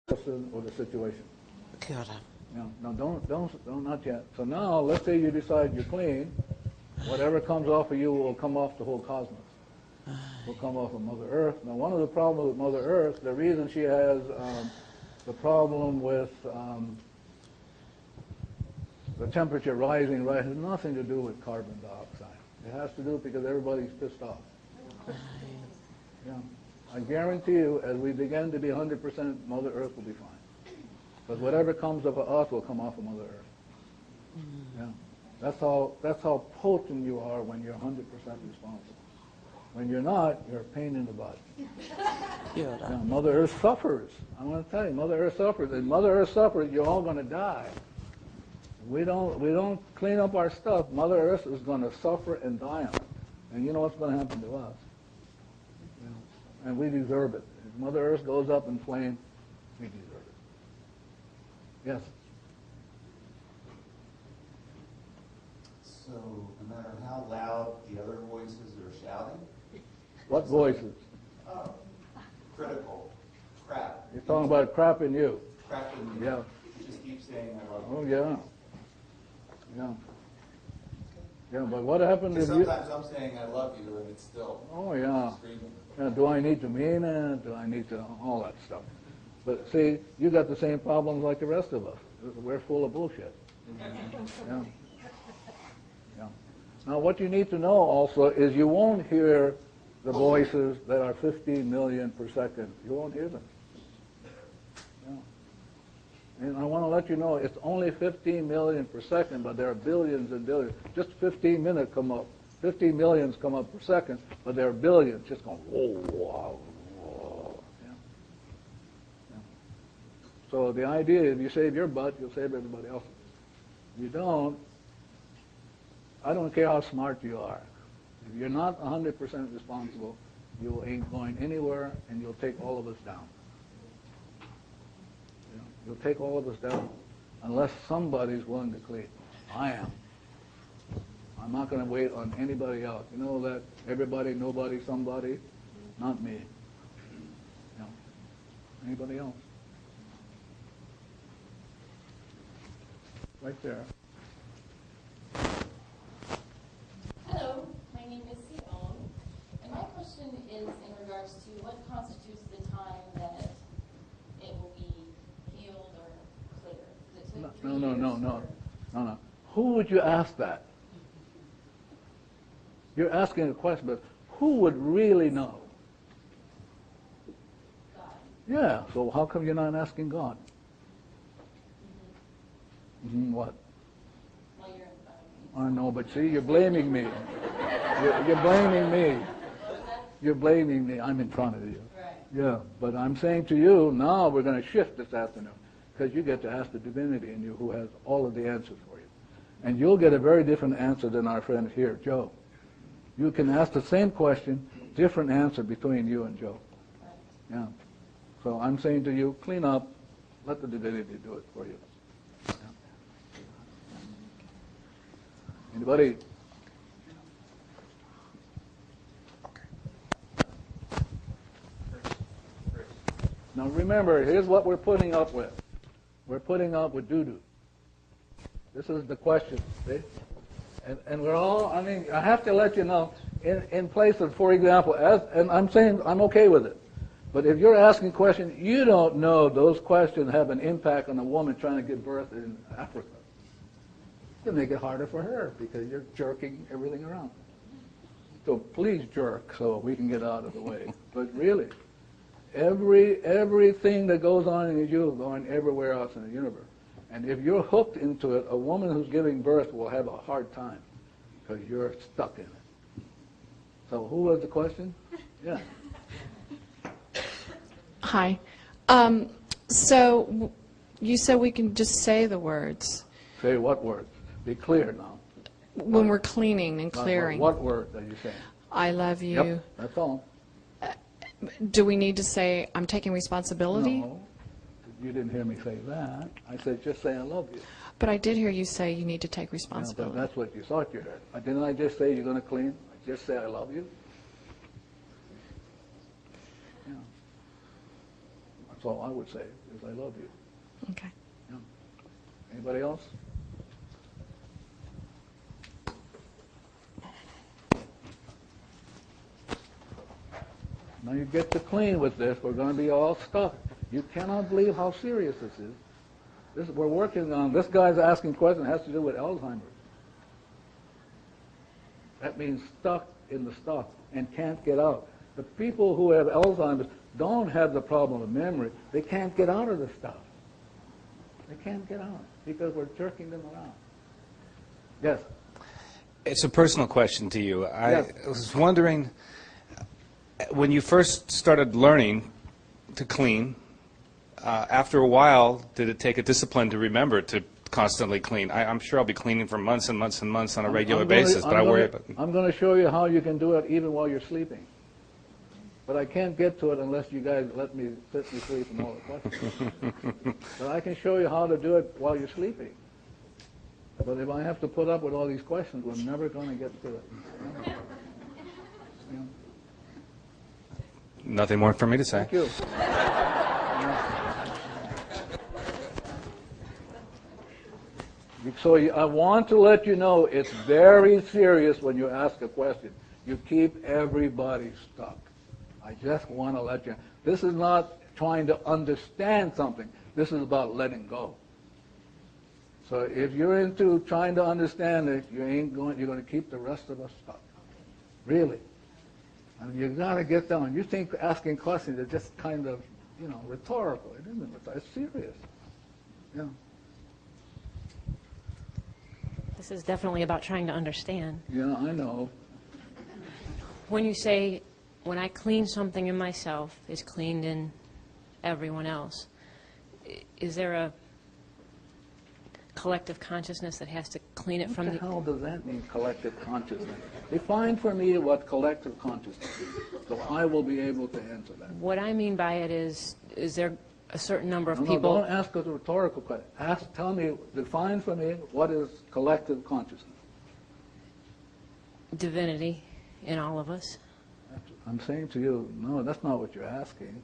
person or the situation. Kia ora. No, don't, not yet. So now, let's say you decide you're clean. Whatever comes off of you will come off the whole cosmos. Will come off of Mother Earth. Now, one of the problems with Mother Earth, the reason she has the problem with the temperature rising, right, has nothing to do with carbon dioxide. It has to do because everybody's pissed off. Yeah. I guarantee you, as we begin to be 100%, Mother Earth will be fine. But whatever comes off of us will come off of Mother Earth. Yeah. That's how potent you are when you're 100% responsible. When you're not, you're a pain in the butt. Yeah, Mother Earth suffers. I want to tell you, Mother Earth suffers. And Mother Earth suffers, you're all going to die. We don't clean up our stuff, Mother Earth is going to suffer and die on it. And you know what's going to happen to us. You know, and we deserve it. If Mother Earth goes up in flames, we deserve it. Yes? So, no matter how loud the other voices are shouting? What voices? Oh, critical, crap. You're talking about crap in you. Crap in you. Yeah. You just keep saying I love Oh, you. yeah. Yeah. Yeah, but what happened if you... Sometimes I'm saying I love you and it's still screaming. Yeah, do I need to mean it? Do I need to... all that stuff. But see, you got the same problems like the rest of us. We're full of bullshit. Yeah. Yeah. Now, what you need to know also is you won't hear the voices that are 15 million per second. You won't hear them. And I want to let you know it's only 15 million per second, but there are billions and billions. Just 15 minutes come up. 15 millions come up per second, but there are billions just going, whoa, whoa, whoa. Yeah. Yeah. So the idea is if you save your butt, you'll save everybody else's. If you don't, I don't care how smart you are. If you're not 100% responsible, you ain't going anywhere, and you'll take all of us down. You'll take all of us down unless somebody's willing to clean. I am. I'm not going to wait on anybody else. You know that everybody, nobody, somebody? Not me. No. Anybody else? Right there. Hello, my name is Simone, and my question is in regards to what constitutes the time that it will be healed or clear. Is it 3 years? No. Who would you ask that? You're asking a question, but who would really know? God. Yeah, so how come you're not asking God? What? Well, you're in front of me. I know, but see, you're blaming me. You're blaming me. You're blaming me. I'm in front of you. Right. Yeah, but I'm saying to you, now we're going to shift this afternoon, because you get to ask the divinity in you who has all of the answers for you. And you'll get a very different answer than our friend here, Joe. You can ask the same question, different answer between you and Joe. Yeah. So I'm saying to you, clean up, let the divinity do it for you. Yeah. Anybody? Now remember, here's what we're putting up with. We're putting up with doo-doo. This is the question, see? And we're all, I mean, I have to let you know, in place of, for example, and I'm saying I'm okay with it, but if you're asking questions, you don't know those questions have an impact on a woman trying to give birth in Africa. You make it harder for her because you're jerking everything around. So please jerk so we can get out of the way. But really, everything that goes on in you is going everywhere else in the universe. And if you're hooked into it, a woman who's giving birth will have a hard time because you're stuck in it. So who was the question? Yeah. Hi. So you said we can just say the words. Say what words? Be clear now. When we're cleaning and clearing. What word are you saying? I love you. Yep, that's all. Do we need to say, I'm taking responsibility? No, you didn't hear me say that. I said just say I love you. But I did hear you say you need to take Yeah, responsibility. but that's what you thought you heard. Didn't I just say you're going to clean? I just say I love you? Yeah. That's all I would say, is I love you. Okay. Yeah. Anybody else? Now you get to clean with this. We're going to be all stuck. You cannot believe how serious this is. We're working on, this guy's asking questions that has to do with Alzheimer's. That means stuck in the stuff and can't get out. The people who have Alzheimer's don't have the problem of memory. They can't get out of the stuff. They can't get out because we're jerking them around. Yes? It's a personal question to you. Yes. I was wondering, when you first started learning to clean, after a while, did it take a discipline to remember to constantly clean? I'm sure I'll be cleaning for months and months and months on a regular basis, but I worry about it. I'm going to show you how you can do it even while you're sleeping. But I can't get to it unless you guys let me sleep and all the questions. But I can show you how to do it while you're sleeping. But if I have to put up with all these questions, we're never going to get to it. Yeah. Nothing more for me to say. Thank you. So I want to let you know it's very serious when you ask a question. You keep everybody stuck. I just want to let you know. This is not trying to understand something. This is about letting go. So if you're into trying to understand it, you're going to keep the rest of us stuck. Really. I mean, you've got to get down. You think asking questions is just kind of, rhetorical. It isn't. It's serious. Yeah. This is definitely about trying to understand. Yeah, I know. When you say, when I clean something in myself, it's cleaned in everyone else, is there a collective consciousness that has to clean it from What the hell does that mean, collective consciousness? Define for me what collective consciousness is, so I will be able to answer that. What I mean by it is there a certain number of No, people... don't ask a rhetorical question. Tell me, define for me what is collective consciousness. Divinity in all of us. I'm saying to you, no, that's not what you're asking.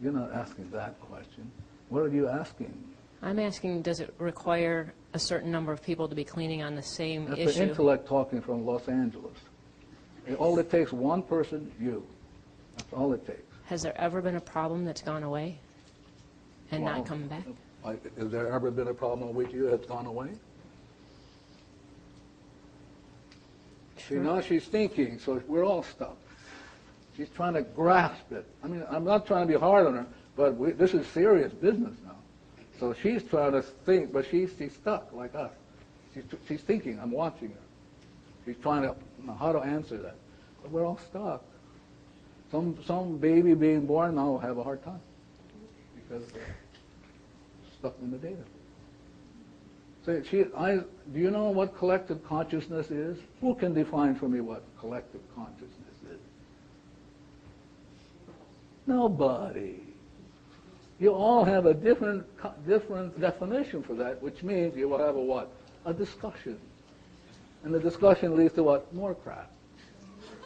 You're not asking that question. What are you asking? I'm asking, does it require a certain number of people to be cleaning on the same That's issue? the intellect talking from Los Angeles. All it takes, one person, you. That's all it takes. Has there ever been a problem that's gone away and not come back? Has there ever been a problem with you that's gone away? Sure. See, now she's thinking, so we're all stuck. She's trying to grasp it. I mean, I'm not trying to be hard on her, but this is serious business now. So she's trying to think, but she's stuck like us. She's thinking. I'm watching her. She's trying to know how to answer that. But we're all stuck. Some baby being born now will have a hard time because they're stuck in the data. So do you know what collective consciousness is? Who can define for me what collective consciousness is? Nobody. You all have a different definition for that, which means you will have a what? A discussion. And the discussion leads to what? More crap.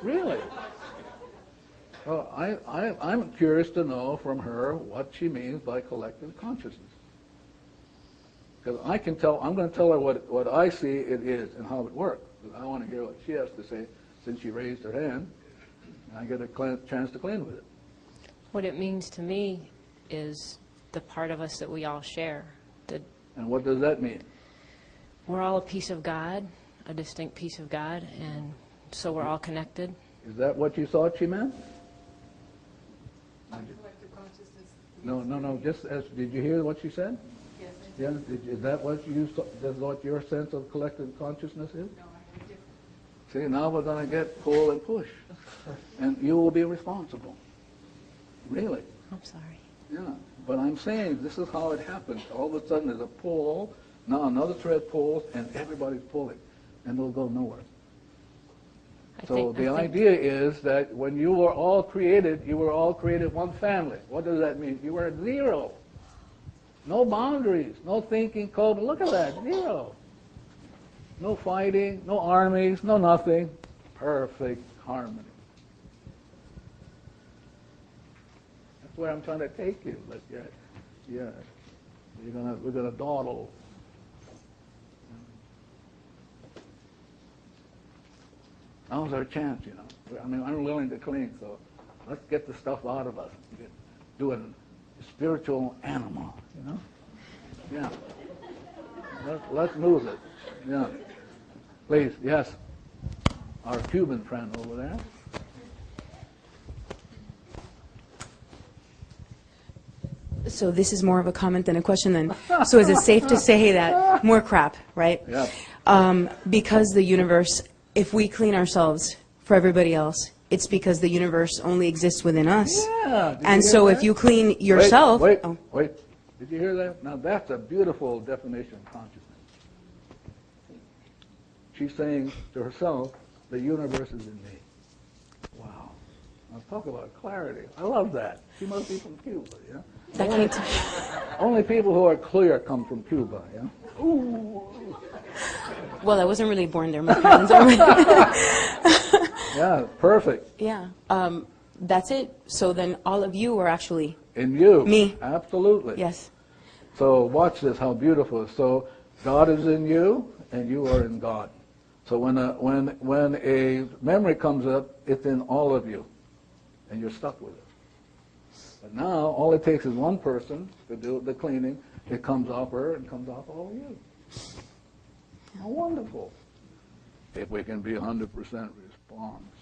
Really? Well, I'm curious to know from her what she means by collective consciousness. Because I'm going to tell her what I see it is and how it works. I want to hear what she has to say since she raised her hand, and I get a chance to clean with it. What it means to me is the part of us that we all share. And what does that mean? We're all a piece of God, a distinct piece of God, and so we're all connected. Is that what you thought she meant? Collective consciousness. No. Just did you hear what she said? Yes, I Yeah. Is that what what your sense of collective consciousness is? know I have different. See, now we're going to get pull and push, and you will be responsible. Really? I'm sorry. Yeah. But I'm saying this is how it happens. All of a sudden there's a pull, now another thread pulls, and everybody's pulling, and they'll go nowhere. So the idea is that when you were all created one family. What does that mean? You were zero. No boundaries, no thinking code. Look at that, zero. No fighting, no armies, no nothing. Perfect harmony. where I'm trying to take you. But we're gonna dawdle. Now's our chance, you know. I mean, I'm willing to clean, so let's get the stuff out of us. Do a spiritual animal, you know. Yeah. Let's lose it. Yeah. Please, yes. Our Cuban friend over there. So this is more of a comment than a question then. So is it safe to say that more crap, right? Yeah. Because the universe, if we clean ourselves for everybody else, it's because the universe only exists within us. Yeah. Did And you hear so that? if you clean yourself... Wait. Oh. Did you hear that? Now that's a beautiful definition of consciousness. She's saying to herself, the universe is in me. Wow. Now talk about clarity. I love that. She must be from Cuba, yeah? That came to... Only people who are clear come from Cuba, yeah? Ooh. Well, I wasn't really born there. My parents are... Yeah, perfect. Yeah. That's it. So then all of you are actually... In you. Me. Absolutely. Yes. So watch this, how beautiful. So God is in you, and you are in God. So when a memory comes up, it's in all of you, and you're stuck with it. But now, all it takes is one person to do the cleaning. It comes off her and comes off all of you. How wonderful. If we can be 100% response.